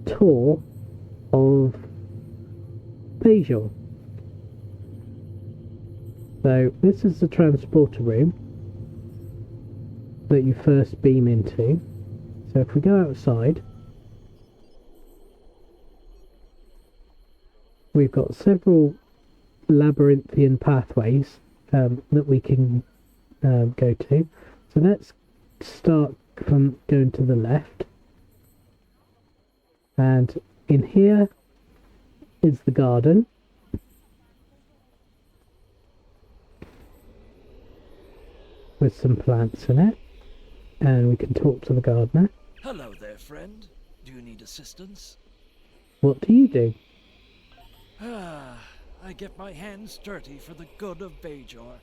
tour of Bajor. So this is the transporter room that you first beam into. So if we go outside, we've got several labyrinthian pathways that we can go to. So let's start from going to the left, and in here is the garden. With some plants in it, and we can talk to the gardener. Hello there, friend. Do you need assistance? What do you do? I get my hands dirty for the good of Bajor.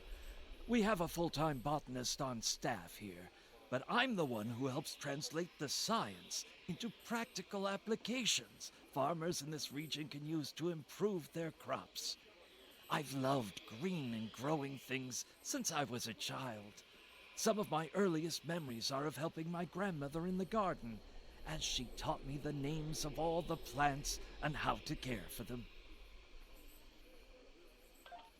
We have a full-time botanist on staff here, but I'm the one who helps translate the science into practical applications farmers in this region can use to improve their crops. I've loved green and growing things since I was a child. Some of my earliest memories are of helping my grandmother in the garden, as she taught me the names of all the plants and how to care for them.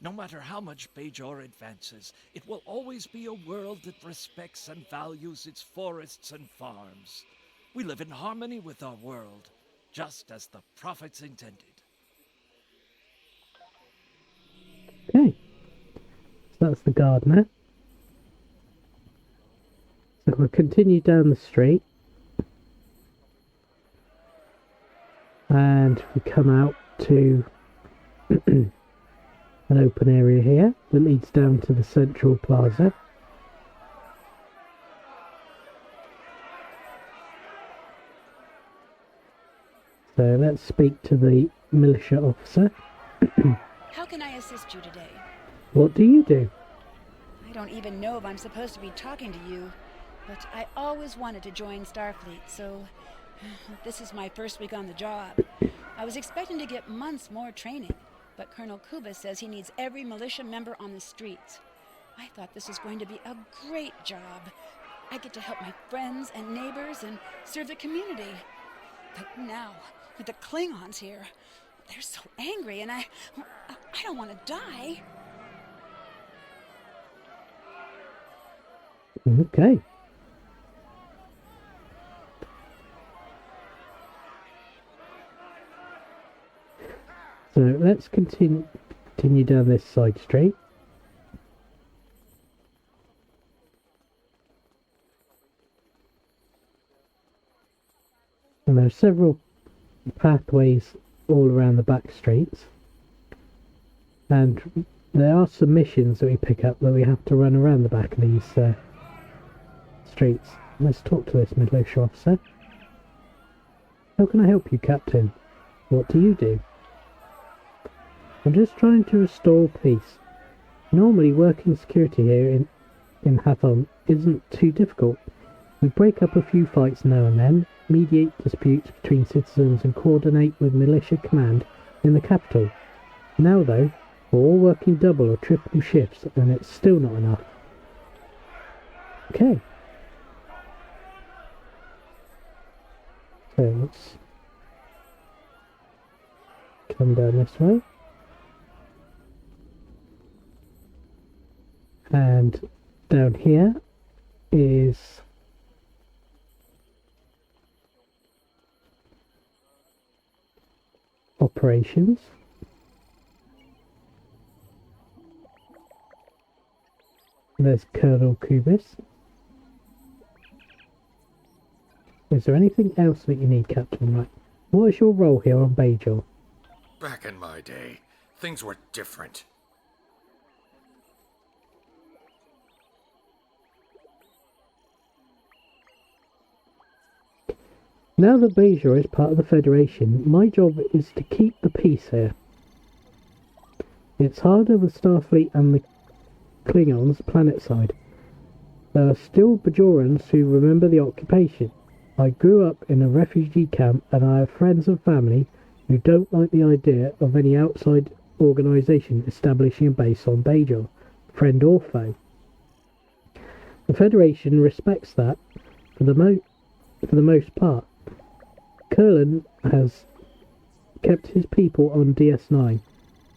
No matter how much Bajor advances, it will always be a world that respects and values its forests and farms. We live in harmony with our world, just as the prophets intended. Okay, so that's the gardener. So we'll continue down the street, and we come out to an open area here that leads down to the central plaza. So let's speak to the militia officer. How can I assist you today? What do you do? I don't even know if I'm supposed to be talking to you, but I always wanted to join Starfleet, so this is my first week on the job. I was expecting to get months more training, but Colonel Kuba says he needs every militia member on the streets. I thought this was going to be a great job. I get to help my friends and neighbors and serve the community. But now, with the Klingons here, they're so angry, and I don't want to die. Okay. So let's continue down this side street. And there are several pathways all around the back streets. And there are some missions that we pick up that we have to run around the back of these streets. Let's talk to this militia officer. How can I help you, Captain? What do you do? I'm just trying to restore peace. Normally working security here in Hathon isn't too difficult. We break up a few fights now and then, mediate disputes between citizens and coordinate with militia command in the capital. Now though, we're all working double or triple shifts and it's still not enough. Okay. So let's come down this way. And down here is operations. There's Colonel Kubis. Is there anything else that you need, Captain? Right. What is your role here on Bajor? Back in my day, things were different. Now that Bajor is part of the Federation, my job is to keep the peace here. It's harder with Starfleet and the Klingons planet side. There are still Bajorans who remember the occupation. I grew up in a refugee camp and I have friends and family who don't like the idea of any outside organisation establishing a base on Bajor, friend or foe. The Federation respects that for the most part. Curlin has kept his people on DS9.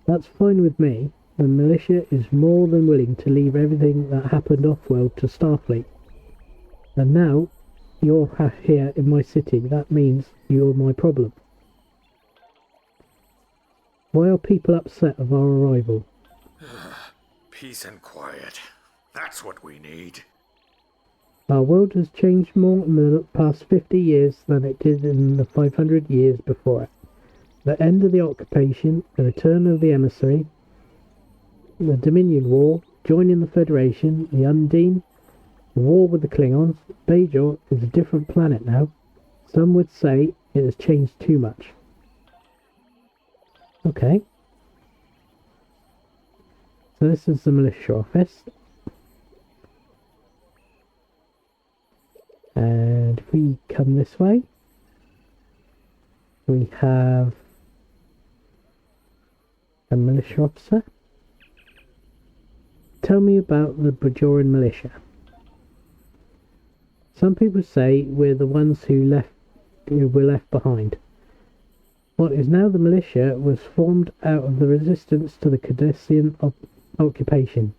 That's fine with me. The militia is more than willing to leave everything that happened off-world to Starfleet. And now, you're here in my city. That means you're my problem. Why are people upset of our arrival? Peace and quiet. That's what we need. Our world has changed more in the past 50 years than it did in the 500 years before it. The end of the occupation, the return of the emissary, the Dominion War, joining the Federation, the Undine, the war with the Klingons. Bajor is a different planet now. Some would say it has changed too much. Okay. So this is the militia office. And if we come this way, we have a militia officer. Tell me about the Bajoran militia. Some people say we're the ones who were left behind. What is now the militia was formed out of the resistance to the Cardassian occupation.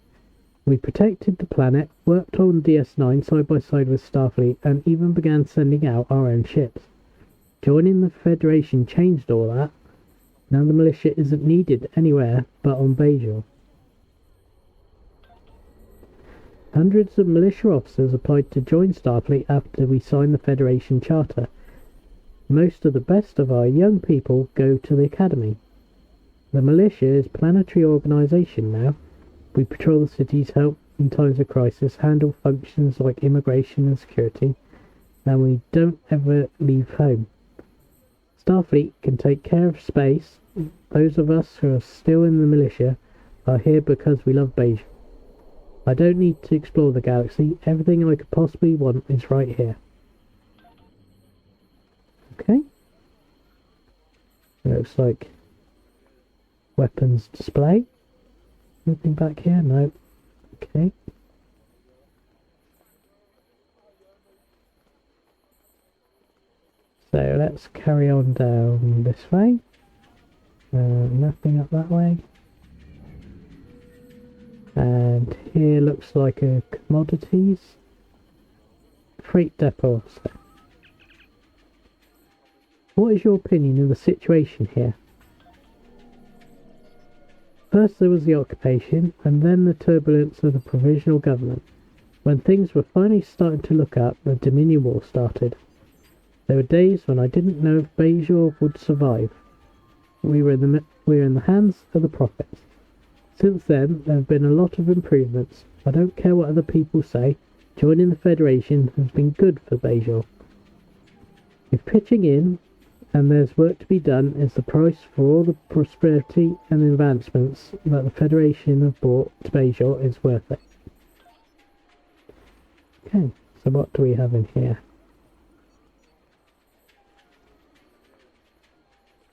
We protected the planet, worked on DS9 side by side with Starfleet, and even began sending out our own ships. Joining the Federation changed all that. Now the militia isn't needed anywhere but on Bajor. Hundreds of militia officers applied to join Starfleet after we signed the Federation Charter. Most of the best of our young people go to the academy. The militia is a planetary organisation now. We patrol the cities, help in times of crisis, handle functions like immigration and security, and we don't ever leave home. Starfleet can take care of space. Those of us who are still in the militia are here because we love Bajor. I don't need to explore the galaxy. Everything I could possibly want is right here. Okay. Looks like weapons display. Anything back here? No. Okay. So let's carry on down this way. Nothing up that way. And here looks like a commodities freight depot. So, what is your opinion of the situation here? First there was the occupation, and then the turbulence of the provisional government. When things were finally starting to look up, the Dominion War started. There were days when I didn't know if Bajor would survive. We were in the hands of the prophets. Since then, there have been a lot of improvements. I don't care what other people say. Joining the Federation has been good for Bajor. If pitching in, and there's work to be done, is the price for all the prosperity and advancements that the Federation have brought to Bajor, is worth it. Okay, so what do we have in here?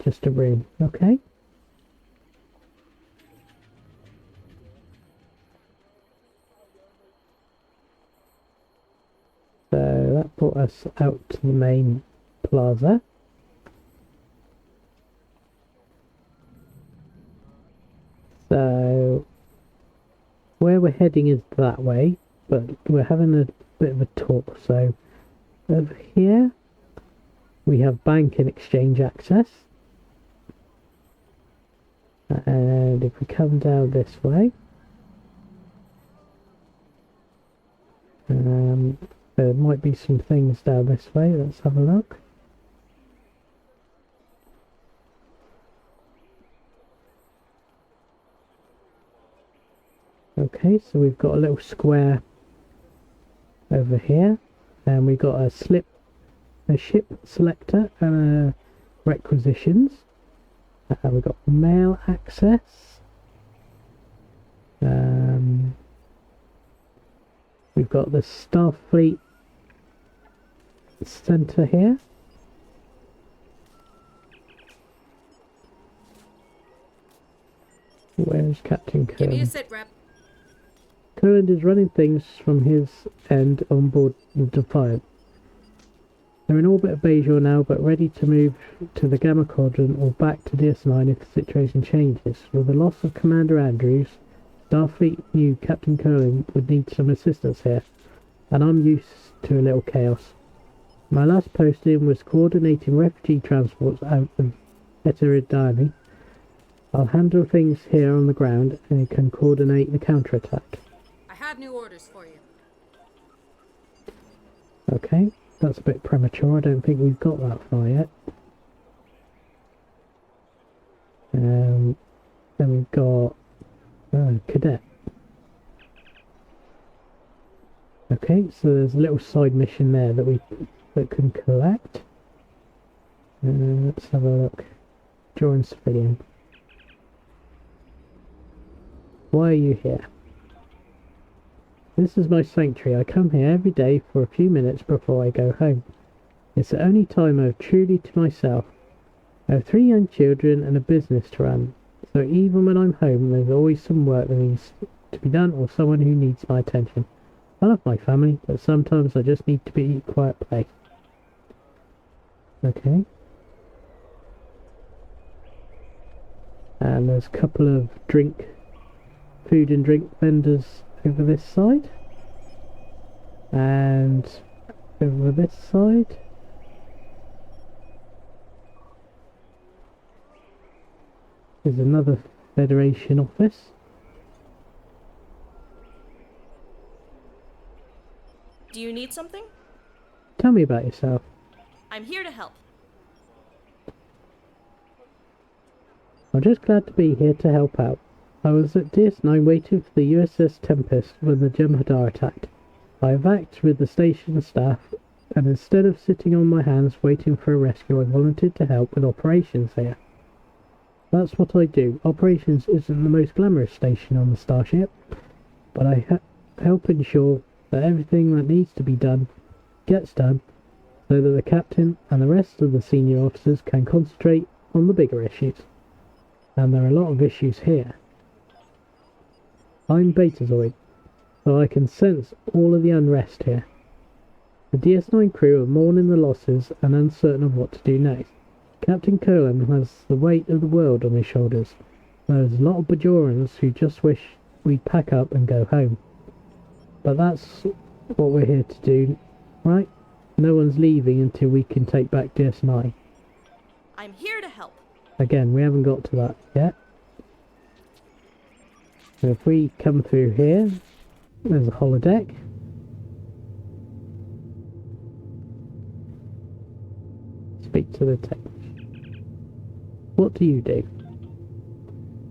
Just a room, okay. So that brought us out to the main plaza. So where we're heading is that way, but we're having a bit of a talk. So over here we have bank and exchange access. And if we come down this way, there might be some things down this way. Let's have a look. Okay, so we've got a little square over here, and we've got a ship selector and requisitions. We've got mail access. We've got the Starfleet Center here. Where is Captain Curran? Give me a sit rep. Curran is running things from his end on board the Defiant. They're in orbit of Bajor now, but ready to move to the Gamma Quadrant or back to DS9 if the situation changes. With the loss of Commander Andrews, Starfleet knew Captain Curlin would need some assistance here, and I'm used to a little chaos. My last posting was coordinating refugee transports out of Heterodiny. I'll handle things here on the ground and can coordinate the counterattack. I have new orders for you. Okay, that's a bit premature. I don't think we've got that far yet. Then we've got Cadet. Okay, so there's a little side mission there that we can collect. Let's have a look. Join civilian. Why are you here? This is my sanctuary. I come here every day for a few minutes before I go home. It's the only time I have truly to myself. I have 3 young children and a business to run, so even when I'm home there's always some work that needs to be done or someone who needs my attention. I love my family, but sometimes I just need to be in a quiet place. Okay. And there's a couple of food and drink vendors over this side. And over this side. There's another Federation office. Do you need something? Tell me about yourself. I'm here to help. I'm just glad to be here to help out. I was at DS9 waiting for the USS Tempest when the Jem'Hadar attacked. I evacuated with the station staff, and instead of sitting on my hands waiting for a rescue, I volunteered to help with operations here. That's what I do. Operations isn't the most glamorous station on the starship, but I help ensure that everything that needs to be done gets done, so that the captain and the rest of the senior officers can concentrate on the bigger issues. And there are a lot of issues here. I'm Betazoid, so I can sense all of the unrest here. The DS9 crew are mourning the losses and uncertain of what to do next. Captain Curlin has the weight of the world on his shoulders. There's a lot of Bajorans who just wish we'd pack up and go home. But that's what we're here to do, right? No one's leaving until we can take back DS9. I'm here to help. Again, we haven't got to that yet. So if we come through here, there's a holodeck. Speak to the technician. What do you do?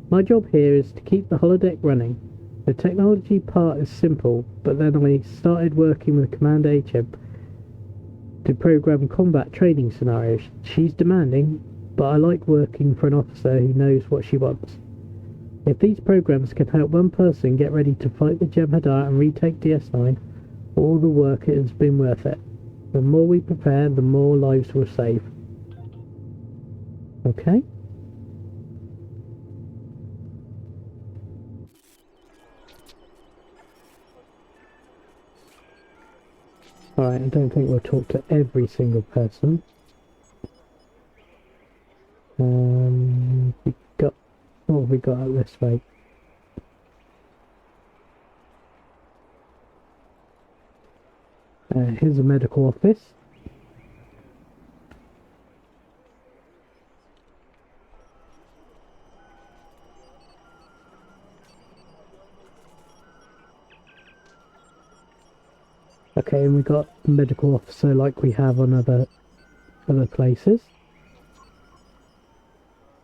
My job here is to keep the holodeck running. The technology part is simple, but then I started working with Commander HM to program combat training scenarios. She's demanding, but I like working for an officer who knows what she wants. If these programs can help one person get ready to fight the Jem'Hadar and retake DS9, all the work has been worth it. The more we prepare, the more lives we'll save. Okay? Alright, I don't think we'll talk to every single person. What have we got out this way? Here's a medical office. Okay, and we got a medical officer like we have on other places.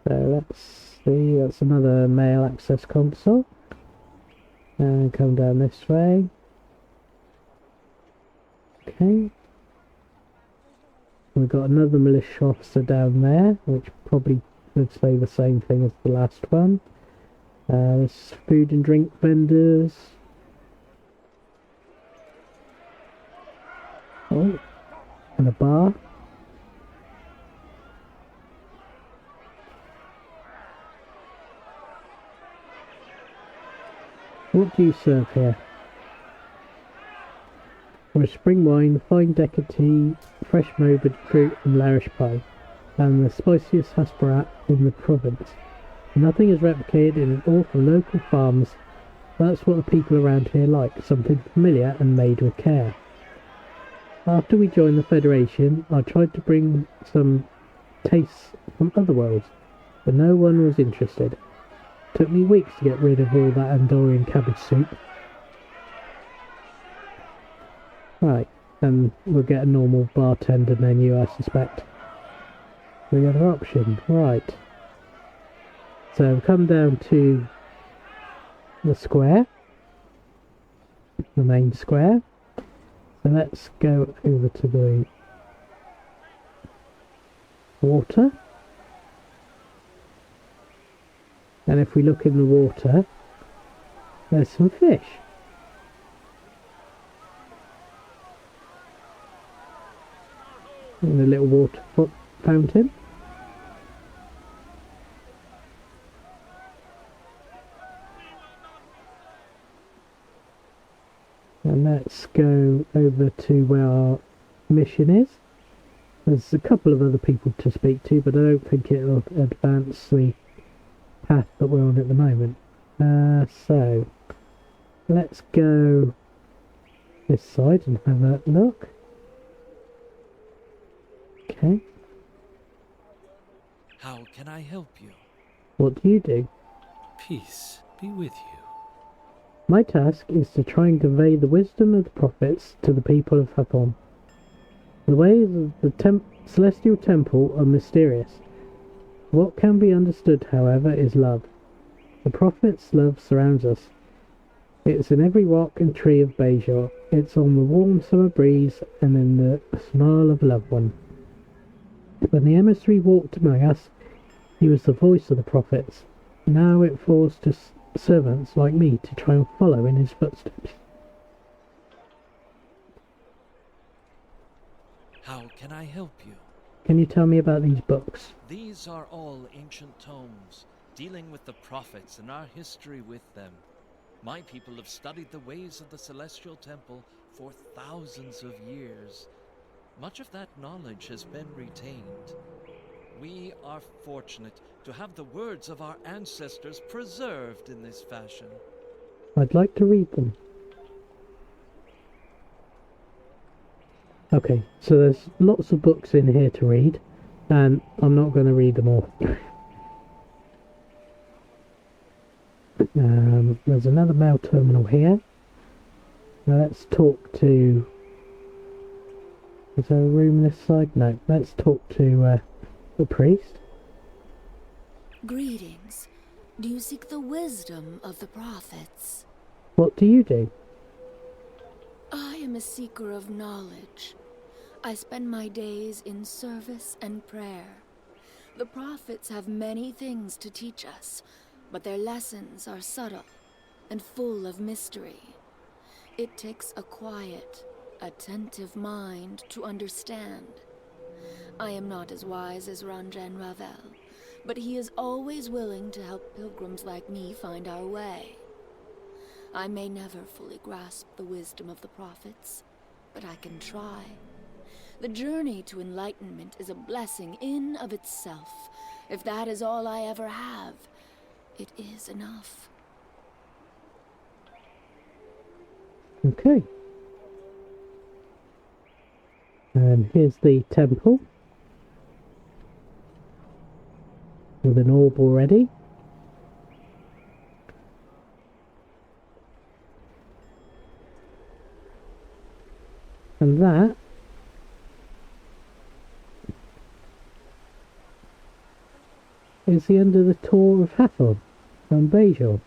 So let's see, that's another mail access console. And come down this way. Okay. We've got another militia officer down there, which probably would say the same thing as the last one. There's food and drink vendors. Oh, and a bar. What do you serve here? with spring wine, fine decker tea, fresh mobed fruit and Larish pie, and the spiciest hasparat in the province. Nothing is replicated in all from local farms. That's what the people around here like, something familiar and made with care. After we joined the Federation, I tried to bring some tastes from other worlds, but no one was interested. Took me weeks to get rid of all that Andorian cabbage soup. Right, and we'll get a normal bartender menu, I suspect. The other option, right. So come down to the square, the main square. So let's go over to the water. And if we look in the water, there's some fish. In the little water fountain. And let's go over to where our mission is. There's a couple of other people to speak to, but I don't think it'll advance the path that we're on at the moment. So let's go this side and have a look. Okay. How can I help you? What do you do? Peace be with you. My task is to try and convey the wisdom of the prophets to the people of Hathon. The ways of the celestial temple are mysterious. What can be understood, however, is love. The prophets' love surrounds us. It's in every rock and tree of Bajor. It's on the warm summer breeze and in the smile of a loved one. When the emissary walked among us, he was the voice of the prophets. Now it falls to servants like me to try and follow in his footsteps. How can I help you? Can you tell me about these books? These are all ancient tomes, dealing with the prophets and our history with them. My people have studied the ways of the Celestial Temple for thousands of years. Much of that knowledge has been retained. We are fortunate to have the words of our ancestors preserved in this fashion. I'd like to read them. Okay, so there's lots of books in here to read, and I'm not going to read them all. There's another mail terminal here. Now let's talk to... Is there a room this side? No, let's talk to the priest. Greetings. Do you seek the wisdom of the prophets? What do you do? I am a seeker of knowledge. I spend my days in service and prayer. The prophets have many things to teach us, but their lessons are subtle and full of mystery. It takes a quiet, attentive mind to understand. I am not as wise as Ranjan Ravel, but he is always willing to help pilgrims like me find our way. I may never fully grasp the wisdom of the prophets, but I can try. The journey to enlightenment is a blessing in of itself. If that is all I ever have, it is enough. Okay. And here's the temple. With an orb already. And that is the end of the tour of Hathon and Bajor.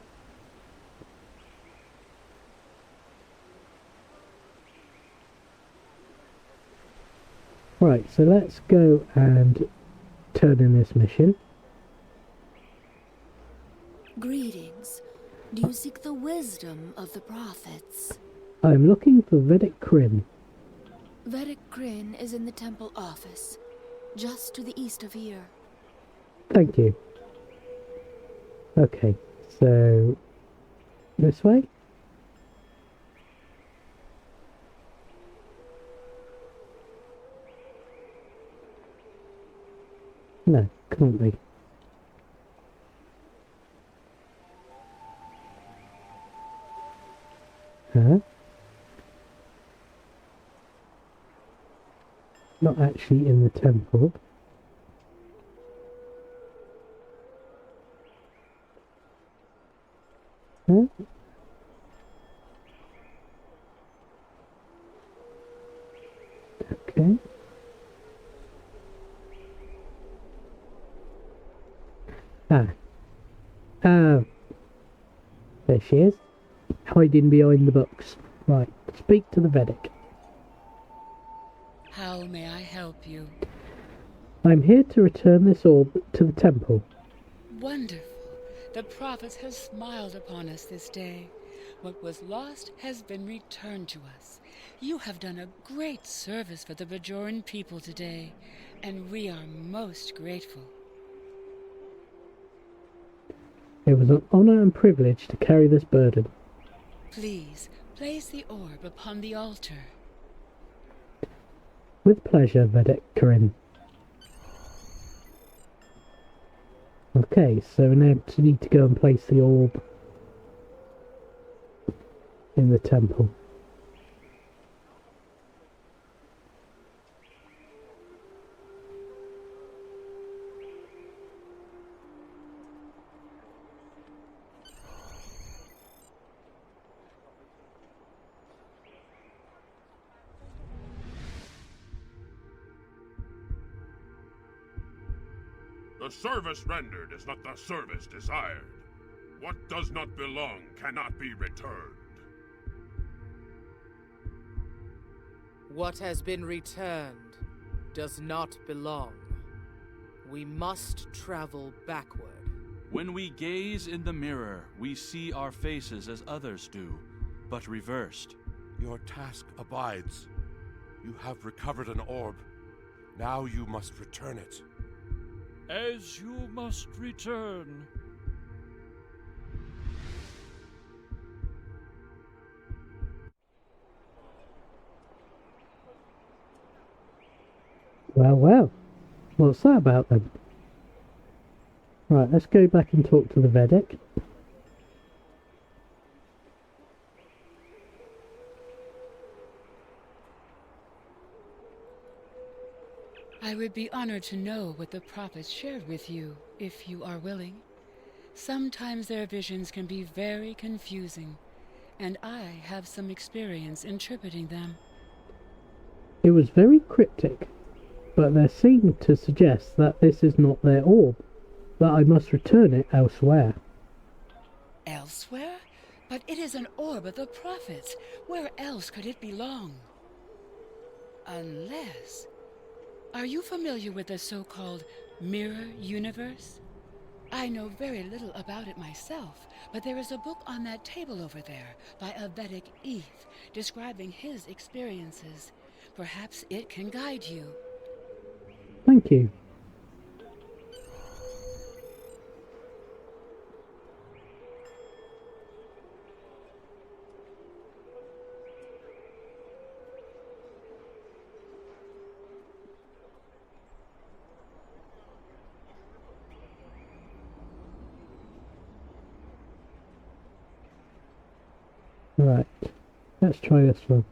Right, so let's go and turn in this mission. Greetings. Do you seek the wisdom of the prophets? I'm looking for Vedic Kryn. Vedic Kryn is in the temple office, just to the east of here. Thank you. Okay, so this way? No, can't be. Huh? Not actually in the temple. Huh? Okay. Ah. Oh. There she is. Hiding behind the books. Right. Speak to the Vedic. How may I help you? I'm here to return this orb to the temple. Wonderful. The prophets have smiled upon us this day. What was lost has been returned to us. You have done a great service for the Bajoran people today, and we are most grateful. It was an honor and privilege to carry this burden. Please, place the orb upon the altar. With pleasure, Vedic Corinne. Okay, so now we need to go and place the orb in the temple. The service rendered is not the service desired. What does not belong cannot be returned. What has been returned does not belong. We must travel backward. When we gaze in the mirror, we see our faces as others do, but reversed. Your task abides. You have recovered an orb. Now you must return it. As you must return. Well, well. What's that about then? Right, let's go back and talk to the Vedic. I would be honored to know what the prophets shared with you, if you are willing. Sometimes their visions can be very confusing, and I have some experience interpreting them. It was very cryptic, but they seemed to suggest that this is not their orb, that I must return it elsewhere. Elsewhere? But it is an orb of the prophets. Where else could it belong? Unless... Are you familiar with the so-called mirror universe? I know very little about it myself, but there is a book on that table over there by a Vedic Eth describing his experiences. Perhaps it can guide you. Thank you. Right, let's try this one.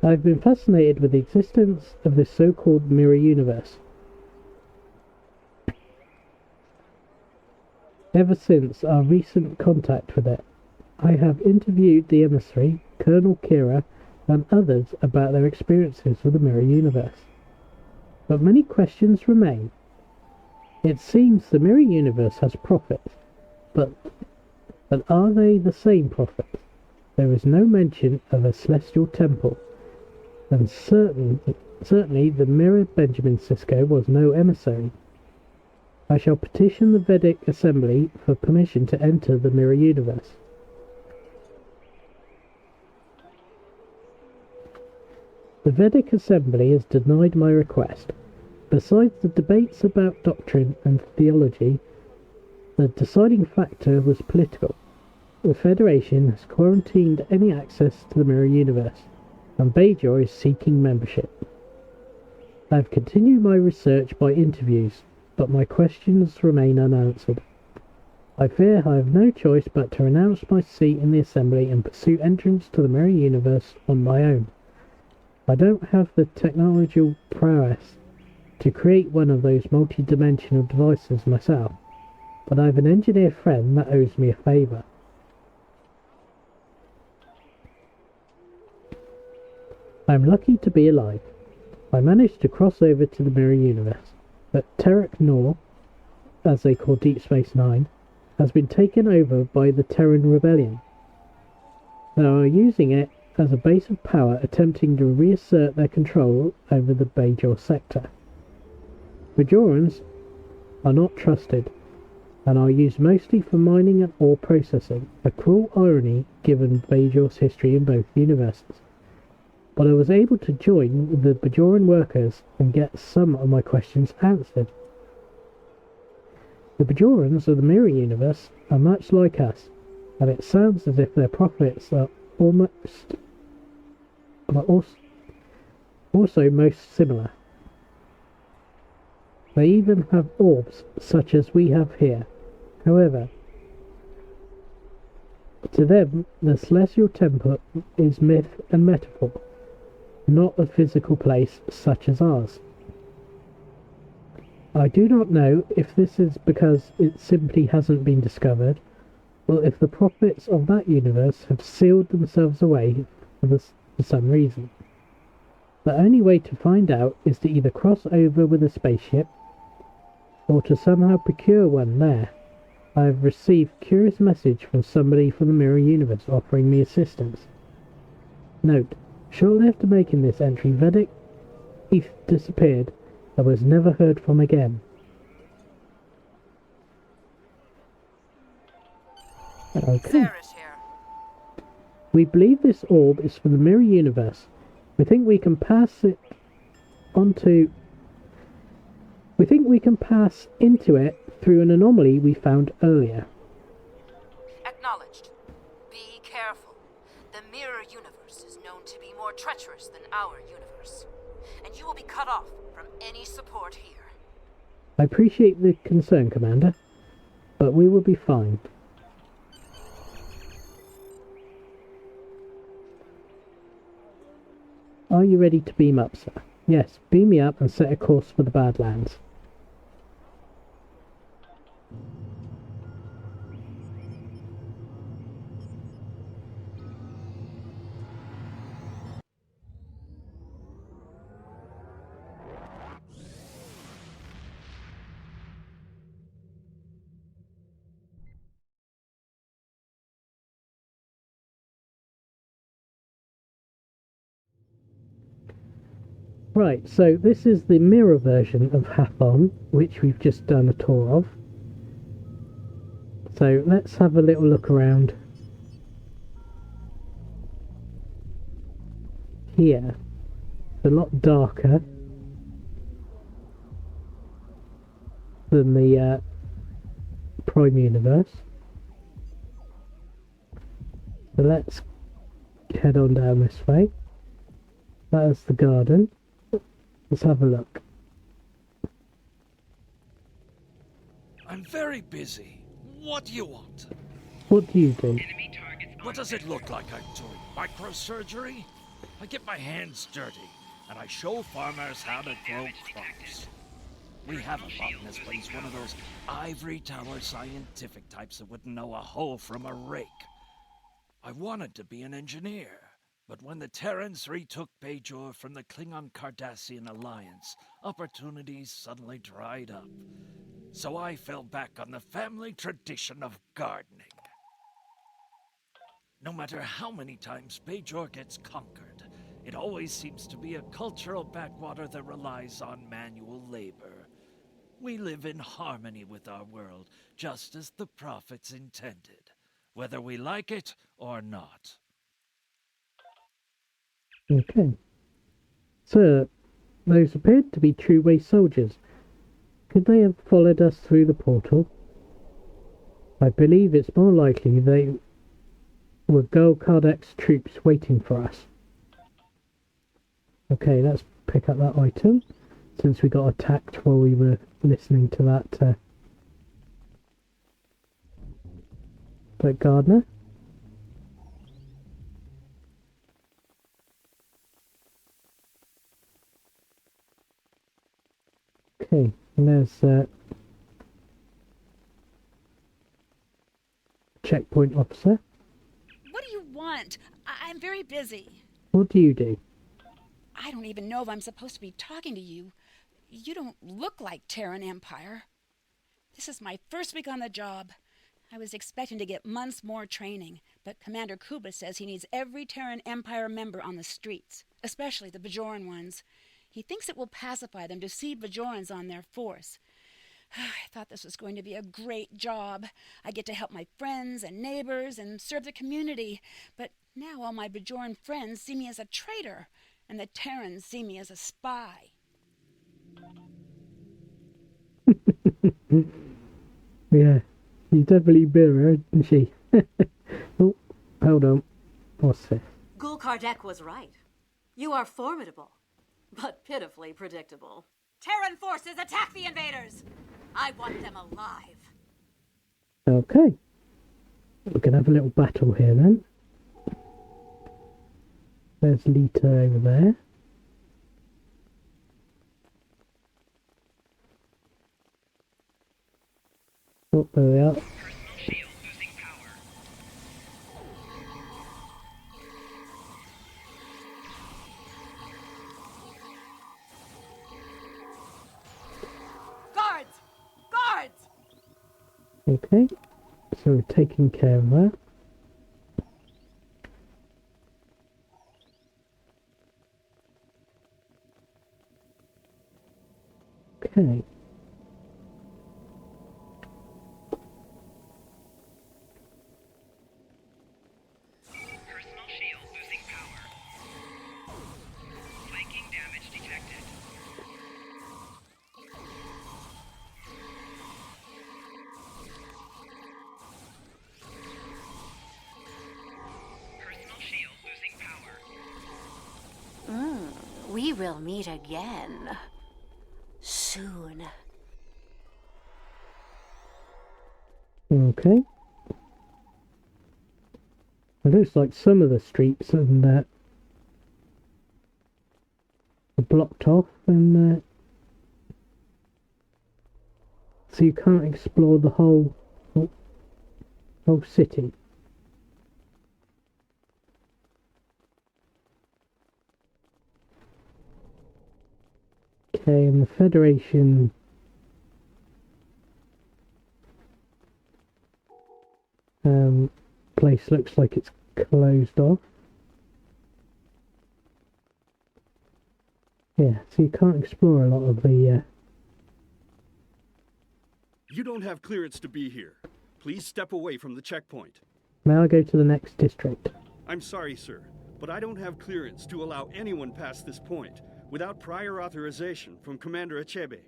I've been fascinated with the existence of this so-called mirror universe ever since our recent contact with it. I have interviewed the emissary, Colonel Kira, and others about their experiences with the mirror universe. But many questions remain. It seems the mirror universe has prophets, but are they the same prophets? There is no mention of a celestial temple, and certainly the mirror Benjamin Sisko was no emissary. I shall petition the Vedic Assembly for permission to enter the mirror universe. The Vedic Assembly has denied my request. Besides the debates about doctrine and theology, the deciding factor was political. The Federation has quarantined any access to the mirror universe, and Bajor is seeking membership. I've continued my research by interviews, but my questions remain unanswered. I fear I have no choice but to renounce my seat in the Assembly and pursue entrance to the mirror universe on my own. I don't have the technological prowess to create one of those multi-dimensional devices myself, but I have an engineer friend that owes me a favour. I am lucky to be alive. I managed to cross over to the mirror universe, but Terek Nor, as they call Deep Space Nine, has been taken over by the Terran Rebellion. They are using it as a base of power, attempting to reassert their control over the Bajor sector. Bajorans are not trusted, and are used mostly for mining and ore processing, a cruel irony given Bajor's history in both universes. But I was able to join the Bajoran workers and get some of my questions answered. The Bajorans of the mirror universe are much like us, and it sounds as if their prophets are also most similar. They even have orbs such as we have here. However, to them the celestial temple is myth and metaphor, not a physical place such as ours. I do not know if this is because it simply hasn't been discovered, or if the prophets of that universe have sealed themselves away for some reason. The only way to find out is to either cross over with a spaceship, or to somehow procure one there. I have received a curious message from somebody from the mirror universe offering me assistance. Note, shortly after making this entry, Vedic Eth disappeared and was never heard from again. Okay. We believe this orb is from the mirror universe. We think we can pass into it through an anomaly we found earlier. Acknowledged. Be careful. The mirror universe is known to be more treacherous than our universe, and you will be cut off from any support here. I appreciate the concern, Commander, but we will be fine. Are you ready to beam up, sir? Yes, beam me up and set a course for the Badlands. Right, so this is the mirror version of Hathon, which we've just done a tour of. So let's have a little look around here. It's a lot darker than the Prime universe. So let's head on down this way. That is the garden. Let's have a look. I'm very busy. What do you want? What do you do? What does it look like I'm doing? Microsurgery? I get my hands dirty, and I show farmers how to grow crops. We have a botanist, but he's one of those ivory tower scientific types that wouldn't know a hoe from a rake. I wanted to be an engineer. But when the Terrans retook Bajor from the Klingon Cardassian alliance, opportunities suddenly dried up. So I fell back on the family tradition of gardening. No matter how many times Bajor gets conquered, it always seems to be a cultural backwater that relies on manual labor. We live in harmony with our world, just as the prophets intended, whether we like it or not. Okay. Sir, those appeared to be two-way soldiers. Could they have followed us through the portal? I believe it's more likely they were Gul Pirak's troops waiting for us. Okay, let's pick up that item. since we got attacked while we were listening to that gardener. Okay, and there's checkpoint officer. What do you want? I'm very busy. What do you do? I don't even know if I'm supposed to be talking to you. You don't look like Terran Empire. This is my first week on the job. I was expecting to get months more training, but Commander Kuba says he needs every Terran Empire member on the streets, especially the Bajoran ones. He thinks it will pacify them to see Bajorans on their force. I thought this was going to be a great job. I get to help my friends and neighbors and serve the community, but now all my Bajoran friends see me as a traitor, and the Terrans see me as a spy. Yeah, she's definitely bitter, isn't she? Oh, hold on. What's this? Gul Pirak was right. You are formidable, but pitifully predictable. Terran forces attack the invaders! I want them alive. Okay. We're going to have a little battle here then. There's Lita over there. Oh, there we are. Guards! Guards! Okay, so we're taking care of that. Okay. Personal shield losing power. Flanking damage detected. Personal shield losing power. We will meet again. Soon. Okay. It looks like some of the streets and are blocked off, and so you can't explore the whole city. Okay, and the Federation place looks like it's closed off. Yeah, so you can't explore a lot of the... You don't have clearance to be here. Please step away from the checkpoint. May I go to the next district? I'm sorry, sir, but I don't have clearance to allow anyone past this point without prior authorization from Commander Achebe.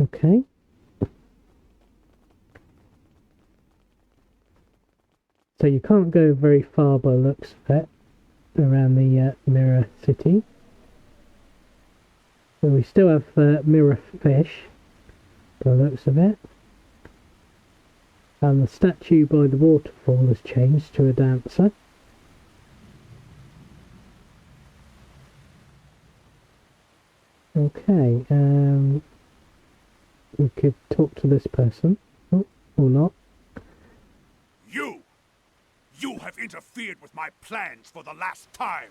Okay. So you can't go very far by the looks of it around the Mirror City. So we still have Mirror Fish by the looks of it. And the statue by the waterfall has changed to a dancer. Okay, we could talk to this person, or not. You have interfered with my plans for the last time.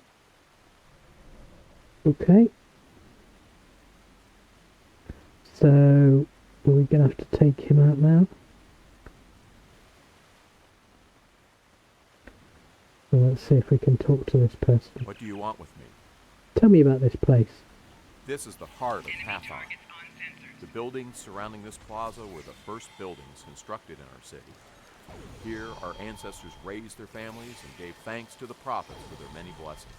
Okay. So, are we going to have to take him out now? Well, let's see if we can talk to this person. What do you want with me? Tell me about this place. This is the heart of Hathon. The buildings surrounding this plaza were the first buildings constructed in our city. Here, our ancestors raised their families and gave thanks to the prophets for their many blessings.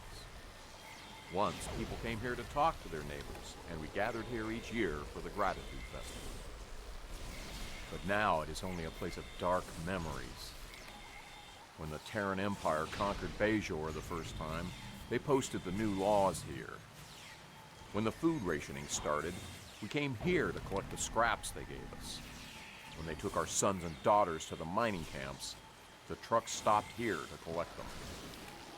Once, people came here to talk to their neighbors, and we gathered here each year for the Gratitude Festival. But now it is only a place of dark memories. When the Terran Empire conquered Bajor the first time, They posted the new laws here. When the food rationing started, we came here to collect the scraps they gave us. When they took our sons and daughters to the mining camps, the trucks stopped here to collect them.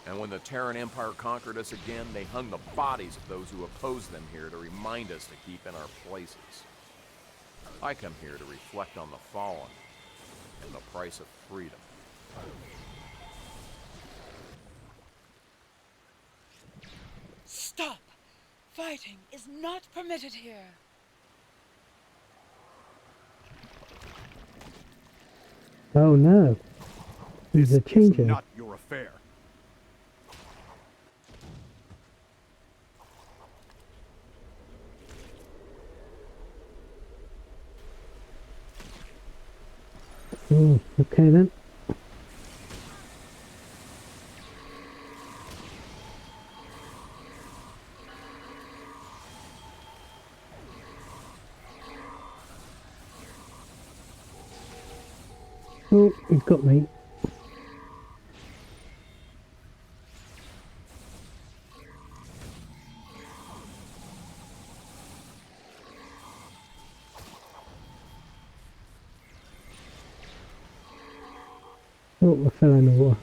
And when the Terran Empire conquered us again, they hung the bodies of those who opposed them here to remind us to keep in our places. I come here to reflect on the fallen and the price of freedom. Stop! Fighting is not permitted here. Oh no. He's a changer. Not your affair. Oh, okay then. Oh, he's got me. Oh, I fell in the water.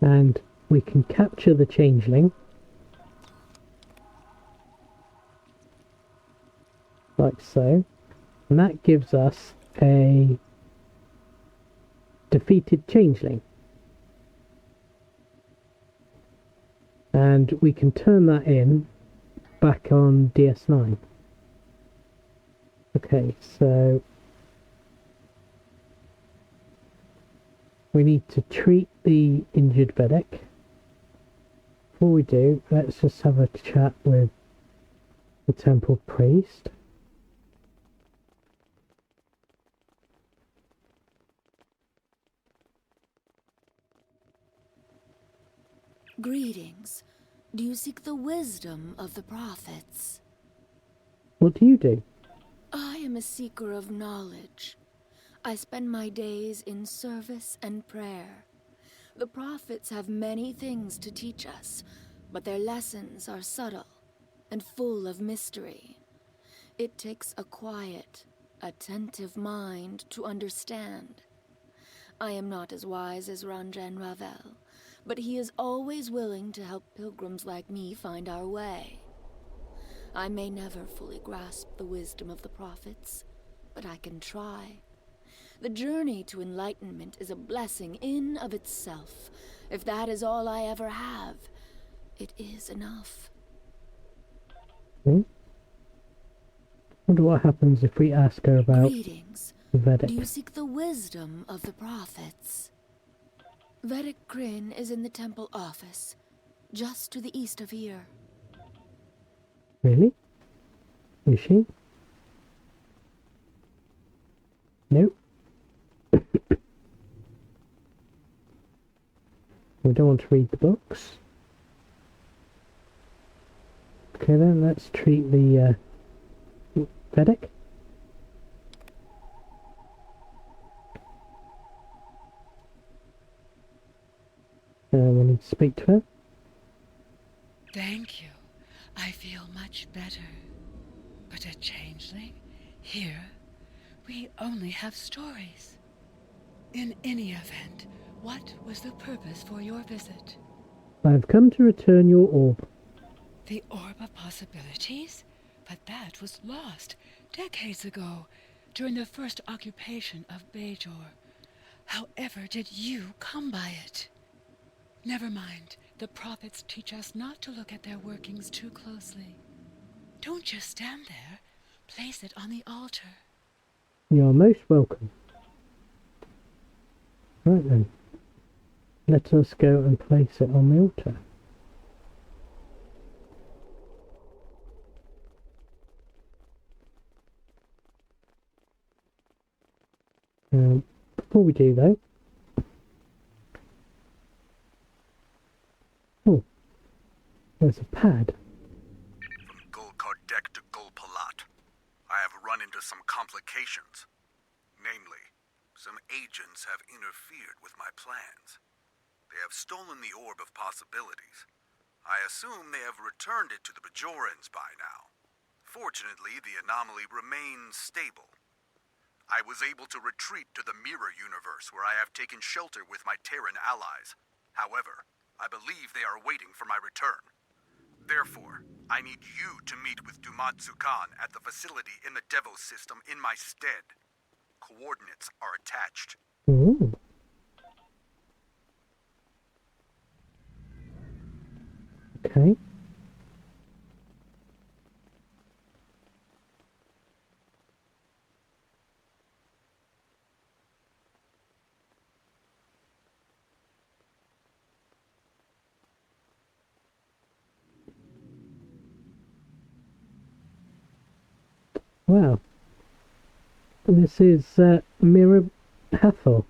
And we can capture the changeling, like so, and that gives us a defeated changeling, and we can turn that in back on DS9. Okay, so we need to treat the injured Vedic. Before we do, let's just have a chat with the temple priest. Greetings. Do you seek the wisdom of the prophets? What do you do? I am a seeker of knowledge. I spend my days in service and prayer. The prophets have many things to teach us, but their lessons are subtle and full of mystery. It takes a quiet, attentive mind to understand. I am not as wise as Ranjan Ravel, but he is always willing to help pilgrims like me find our way. I may never fully grasp the wisdom of the prophets, but I can try. The journey to enlightenment is a blessing in of itself. If that is all I ever have, it is enough. Wonder what happens if we ask her about Greetings. the Vedic. Do you seek the wisdom of the prophets? Vedic Kryn is in the temple office, just to the east of here. Really? Is she? Nope. We don't want to read the books. Okay then, let's treat the Vedic. We need to speak to her. Thank you. I feel much better. But a changeling? Here? We only have stories. In any event, what was the purpose for your visit? I have come to return your orb. The Orb of Possibilities? But that was lost decades ago, during the first occupation of Bajor. However did you come by it? Never mind. The prophets teach us not to look at their workings too closely. Don't just stand there. Place it on the altar. You are most welcome. Right then. Let us go and place it on the altar. Before we do though, oh, there's a pad. From Gul Pirak to Gul Pirak, I have run into some complications. Namely, some agents have interfered with my plans. They have stolen the Orb of Possibilities. I assume they have returned it to the Bajorans by now. Fortunately, the anomaly remains stable. I was able to retreat to the Mirror Universe, where I have taken shelter with my Terran allies. However, I believe they are waiting for my return. Therefore, I need you to meet with Dumatsu Khan at the facility in the Devos system in my stead. Coordinates are attached. Ooh. Okay. Wow. This is Mirror Hathon.